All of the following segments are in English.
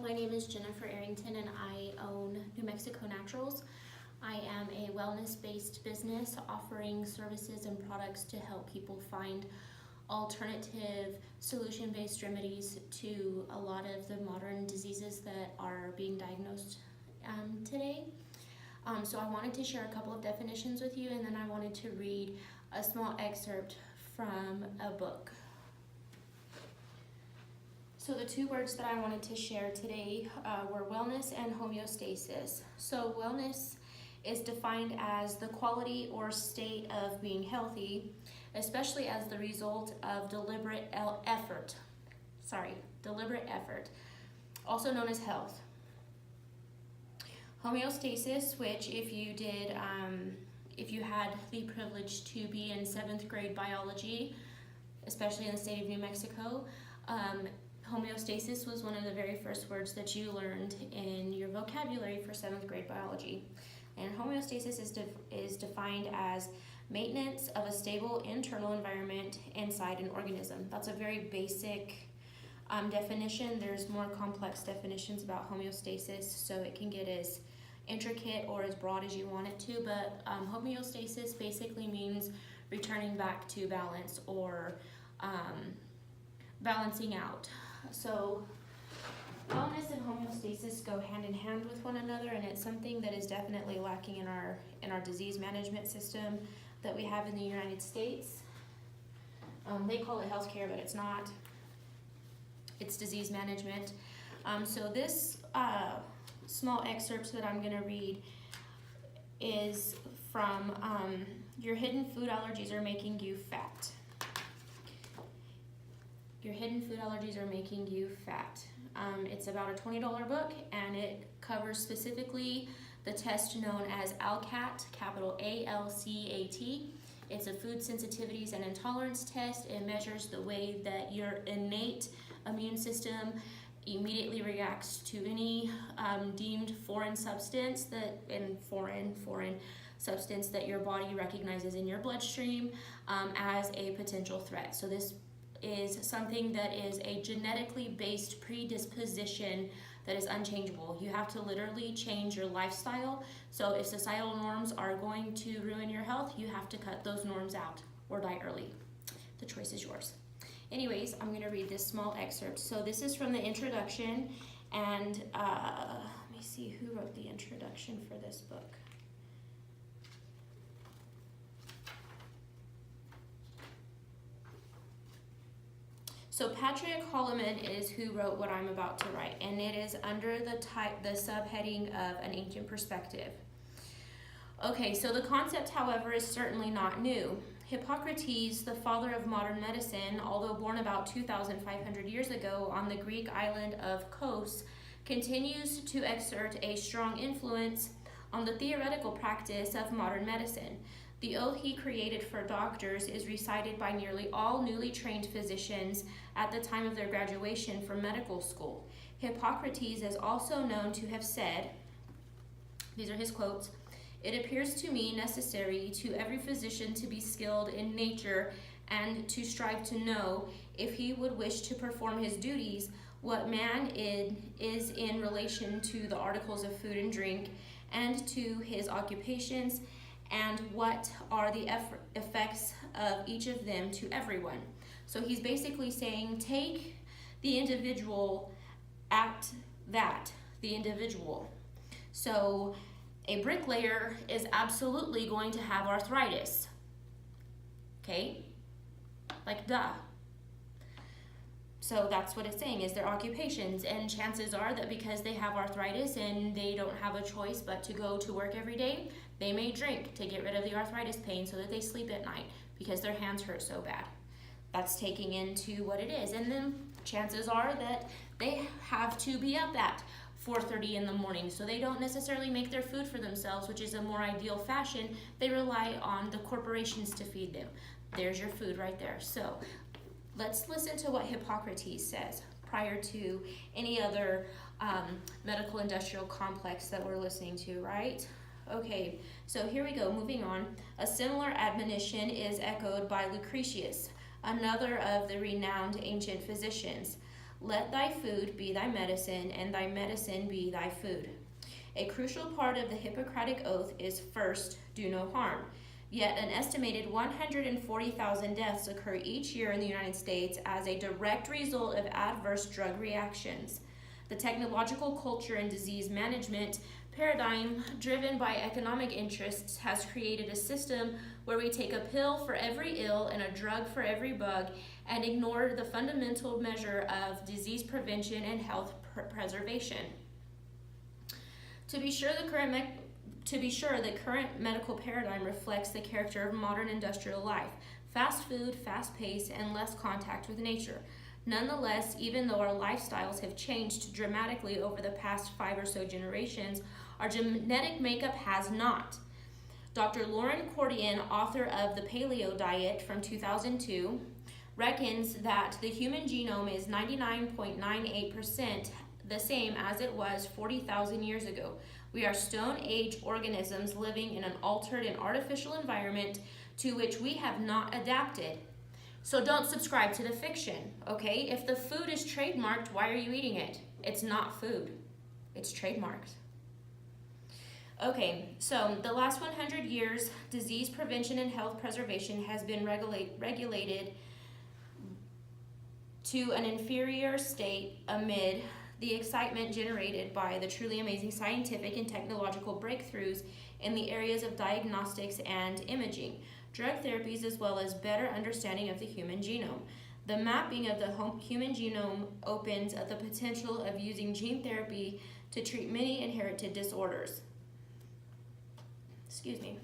my name is Jennifer Arrington and I own New Mexico Naturals. I am a wellness-based business offering services and products to help people find alternative solution-based remedies to a lot of the modern diseases that are being diagnosed today. So I wanted to share a couple of definitions with you, and then I wanted to read a small excerpt from a book. So the two words that I wanted to share today were wellness and homeostasis. So wellness is defined as the quality or state of being healthy, especially as the result of deliberate effort, also known as health. Homeostasis, which if you had the privilege to be in 7th grade biology, especially in the state of New Mexico, homeostasis was one of the very first words that you learned in your vocabulary for 7th grade biology. And homeostasis is defined as maintenance of a stable internal environment inside an organism. That's a very basic definition. There's more complex definitions about homeostasis, so it can get as intricate or as broad as you want it to, but homeostasis basically means returning back to balance or balancing out. So wellness and homeostasis go hand in hand with one another, and it's something that is definitely lacking in our disease management system that we have in the United States. They call it healthcare, but it's not. It's disease management. So this small excerpt that I'm going to read is from Your Hidden Food Allergies Are Making You Fat. Your Hidden Food Allergies Are Making You Fat. It's about a $20 book, and it covers specifically the test known as ALCAT, capital ALCAT. It's a food sensitivities and intolerance test. It measures the way that your innate immune system immediately reacts to any deemed foreign substance foreign substance that your body recognizes in your bloodstream as a potential threat. So this is something that is a genetically based predisposition that is unchangeable. You have to literally change your lifestyle. So if societal norms are going to ruin your health, you have to cut those norms out or die early. The choice is yours. Anyways, I'm going to read this small excerpt. So this is from the introduction, and let me see who wrote the introduction for this book. So Patrick Holloman is who wrote what I'm about to write, and it is under the subheading of An Ancient Perspective. Okay, so the concept, however, is certainly not new. Hippocrates, the father of modern medicine, although born about 2,500 years ago on the Greek island of Kos, continues to exert a strong influence on the theoretical practice of modern medicine. The oath he created for doctors is recited by nearly all newly trained physicians at the time of their graduation from medical school. Hippocrates is also known to have said, these are his quotes, "It appears to me necessary to every physician to be skilled in nature and to strive to know, if he would wish to perform his duties, what man is in relation to the articles of food and drink and to his occupations, and what are the effects of each of them to everyone." So he's basically saying, take the individual at that, the individual. So a bricklayer is absolutely going to have arthritis. Okay? Like, duh. So that's what it's saying, is their occupations. And chances are that because they have arthritis and they don't have a choice but to go to work every day, they may drink to get rid of the arthritis pain so that they sleep at night because their hands hurt so bad. That's taking into what it is. And then chances are that they have to be up at 4:30 in the morning, so they don't necessarily make their food for themselves, which is a more ideal fashion. They rely on the corporations to feed them. There's your food right there. So let's listen to what Hippocrates says prior to any other medical industrial complex that we're listening to, right? Okay, so here we go, moving on. A similar admonition is echoed by Lucretius, another of the renowned ancient physicians. Let thy food be thy medicine, and thy medicine be thy food. A crucial part of the Hippocratic Oath is first, do no harm. Yet an estimated 140,000 deaths occur each year in the United States as a direct result of adverse drug reactions. The technological culture and disease management paradigm driven by economic interests has created a system where we take a pill for every ill and a drug for every bug and ignore the fundamental measure of disease prevention and health preservation. To be sure, the current medical paradigm reflects the character of modern industrial life: fast food, fast pace, and less contact with nature. Nonetheless, even though our lifestyles have changed dramatically over the past 5 or so generations, our genetic makeup has not. Dr. Lauren Cordian, author of The Paleo Diet from 2002, reckons that the human genome is 99.98% the same as it was 40,000 years ago. We are Stone Age organisms living in an altered and artificial environment to which we have not adapted. So don't subscribe to the fiction, okay? If the food is trademarked, why are you eating it? It's not food. It's trademarked. Okay, so the last 100 years, disease prevention and health preservation has been regulated to an inferior state amid the excitement generated by the truly amazing scientific and technological breakthroughs in the areas of diagnostics and imaging, drug therapies, as well as better understanding of the human genome. The mapping of the human genome opens up the potential of using gene therapy to treat many inherited disorders. Excuse me.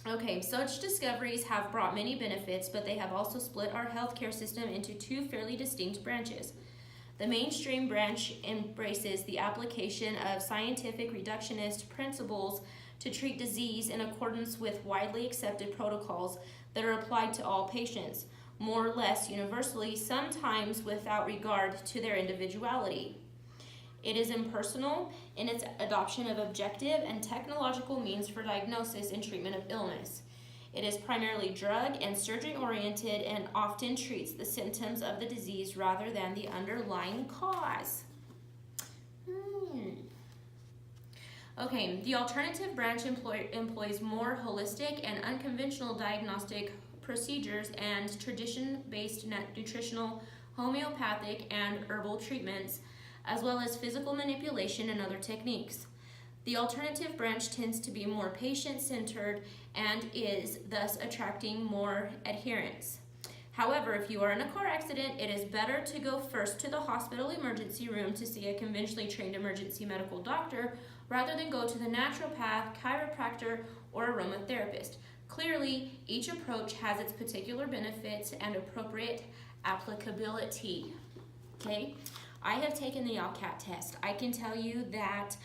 Okay, such discoveries have brought many benefits, but they have also split our healthcare system into 2 fairly distinct branches. The mainstream branch embraces the application of scientific reductionist principles to treat disease in accordance with widely accepted protocols that are applied to all patients, more or less universally, sometimes without regard to their individuality. It is impersonal in its adoption of objective and technological means for diagnosis and treatment of illness. It is primarily drug and surgery-oriented and often treats the symptoms of the disease rather than the underlying cause. Okay, the alternative branch employs more holistic and unconventional diagnostic procedures and tradition-based nutritional, homeopathic, and herbal treatments, as well as physical manipulation and other techniques. The alternative branch tends to be more patient-centered and is thus attracting more adherents. However, if you are in a car accident, it is better to go first to the hospital emergency room to see a conventionally trained emergency medical doctor rather than go to the naturopath, chiropractor, or aromatherapist. Clearly, each approach has its particular benefits and appropriate applicability. Okay, I have taken the ALCAT test. I can tell you that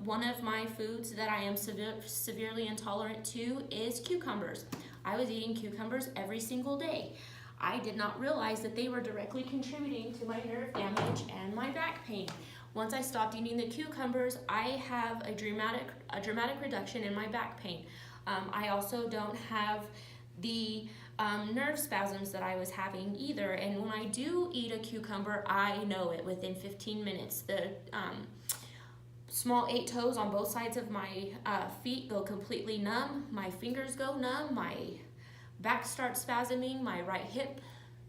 one of my foods that I am severely intolerant to is cucumbers. I was eating cucumbers every single day. I did not realize that they were directly contributing to my nerve damage and my back pain. Once I stopped eating the cucumbers, I have a dramatic reduction in my back pain. I also don't have the nerve spasms that I was having either. And when I do eat a cucumber, I know it within 15 minutes. The small 8 toes on both sides of my feet go completely numb. My fingers go numb. My back starts spasming. My right hip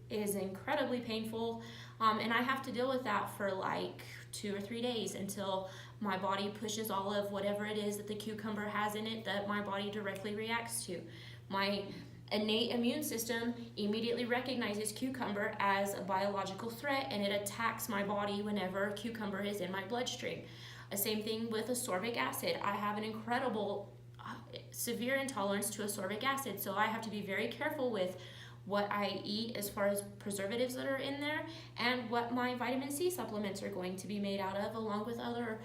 is incredibly painful. And I have to deal with that for like 2 or 3 days until my body pushes all of whatever it is that the cucumber has in it that my body directly reacts to. My innate immune system immediately recognizes cucumber as a biological threat, and it attacks my body whenever cucumber is in my bloodstream. Same thing with ascorbic acid. I have an incredible severe intolerance to ascorbic acid, so I have to be very careful with what I eat as far as preservatives that are in there and what my vitamin C supplements are going to be made out of, along with other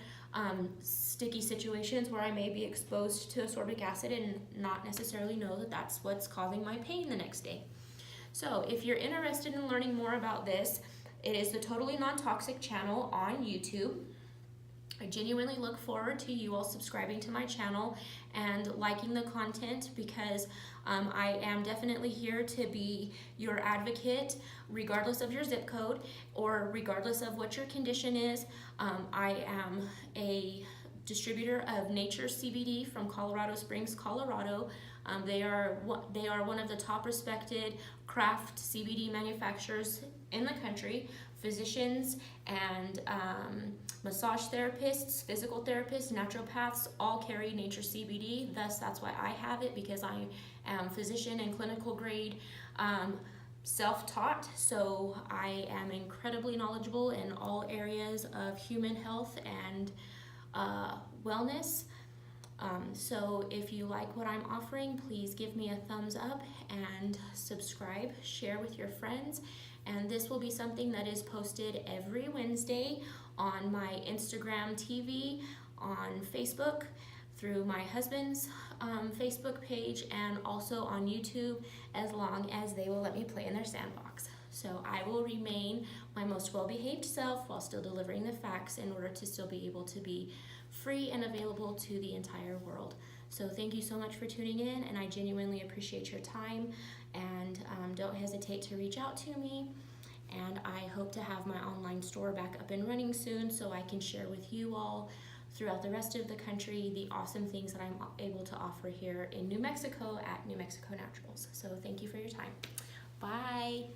sticky situations where I may be exposed to ascorbic acid and not necessarily know that that's what's causing my pain the next day. So if you're interested in learning more about this, it is the Totally Non-Toxic channel on YouTube. I genuinely look forward to you all subscribing to my channel and liking the content, because I am definitely here to be your advocate regardless of your zip code or regardless of what your condition is. I am a distributor of Nature CBD from Colorado Springs, Colorado. They are one of the top respected craft CBD manufacturers in the country. Physicians and massage therapists, physical therapists, naturopaths all carry Nature CBD. Thus, that's why I have it, because I am physician and clinical grade, self-taught. So I am incredibly knowledgeable in all areas of human health and wellness. So if you like what I'm offering, please give me a thumbs up and subscribe, share with your friends. And this will be something that is posted every Wednesday on my Instagram TV, on Facebook, through my husband's Facebook page, and also on YouTube, as long as they will let me play in their sandbox. So I will remain my most well-behaved self while still delivering the facts in order to still be able to be free and available to the entire world. So thank you so much for tuning in, and I genuinely appreciate your time, and don't hesitate to reach out to me. And I hope to have my online store back up and running soon, so I can share with you all throughout the rest of the country the awesome things that I'm able to offer here in New Mexico at New Mexico Naturals. So thank you for your time. Bye.